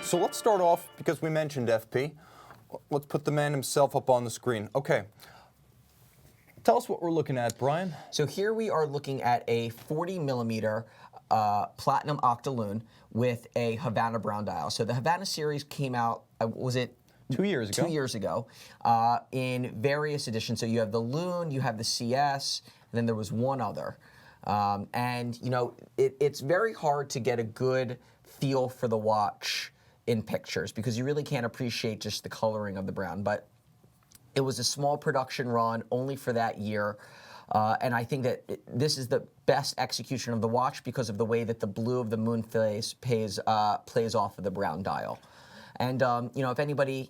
So let's start off, because we mentioned FP, let's put the man himself up on the screen. Okay, tell us what we're looking at, Brian. So here we are looking at a 40 millimeter platinum octaloon with a Havana brown dial. So the Havana series came out, was it 2 years ago? 2 years ago, in various editions. So you have the Loon, you have the CS, and then there was one other. And you know, it's very hard to get a good feel for the watch in pictures because you really can't appreciate just the coloring of the brown. But it was a small production run only for that year. And I think that this is the best execution of the watch because of the way that the blue of the moon phase plays off of the brown dial. And you know, if anybody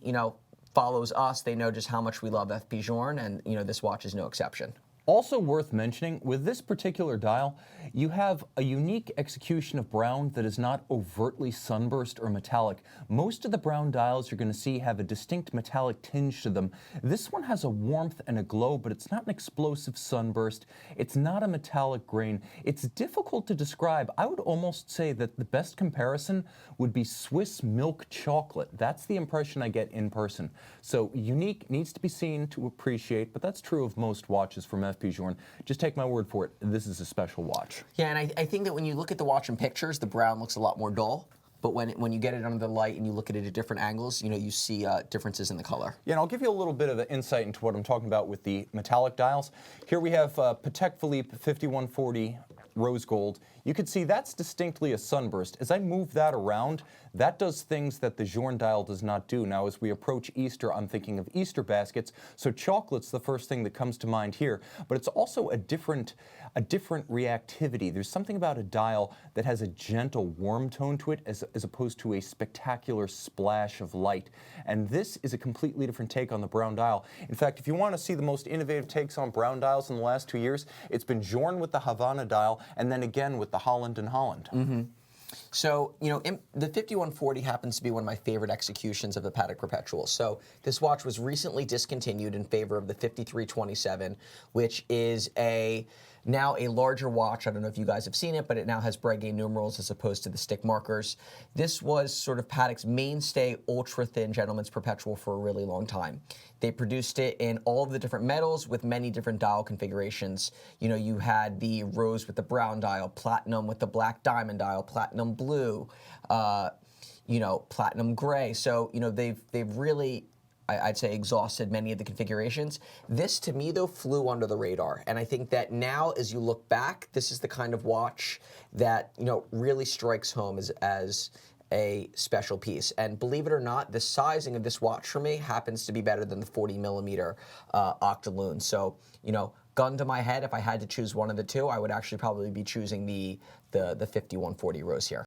follows us, they know just how much we love FP Journe, and this watch is no exception. Also worth mentioning, with this particular dial, you have a unique execution of brown that is not overtly sunburst or metallic. Most of the brown dials you're going to see have a distinct metallic tinge to them. This one has a warmth and a glow, but it's not an explosive sunburst. It's not a metallic grain. It's difficult to describe. I would almost say that the best comparison would be Swiss milk chocolate. That's the impression I get in person. So unique, needs to be seen to appreciate, but that's true of most watches from FP Journe. Just take my word for it, this is a special watch. Yeah, and I think that when you look at the watch in pictures, the brown looks a lot more dull. But when you get it under the light and you look at it at different angles, you see differences in the color. Yeah, and I'll give you a little bit of an insight into what I'm talking about with the metallic dials. Here we have Patek Philippe 5140 rose gold. You can see that's distinctly a sunburst. As I move that around, that does things that the Journe dial does not do. Now, as we approach Easter, I'm thinking of Easter baskets, so chocolate's the first thing that comes to mind here, but it's also a different reactivity. There's something about a dial that has a gentle, warm tone to it as opposed to a spectacular splash of light. And this is a completely different take on the brown dial. In fact, if you want to see the most innovative takes on brown dials in the last 2 years, it's been Journe with the Havana dial, and then again with the Holland and Holland. Mm-hmm. So, the 5140 happens to be one of my favorite executions of the Patek Perpetual. So, this watch was recently discontinued in favor of the 5327, which is now a larger watch. I don't know if you guys have seen it, but it now has Breguet numerals as opposed to the stick markers. This was sort of Patek's mainstay ultra-thin gentleman's perpetual for a really long time. They produced it in all of the different metals with many different dial configurations. You had the rose with the brown dial, platinum with the black diamond dial, platinum blue, platinum gray. So, they've really, I'd say, exhausted many of the configurations. This, to me, though, flew under the radar. And I think that now, as you look back, this is the kind of watch that, really strikes home as a special piece. And believe it or not, the sizing of this watch for me happens to be better than the 40 millimeter octaloon. So, gun to my head, if I had to choose one of the two, I would actually probably be choosing the 5140 rose here.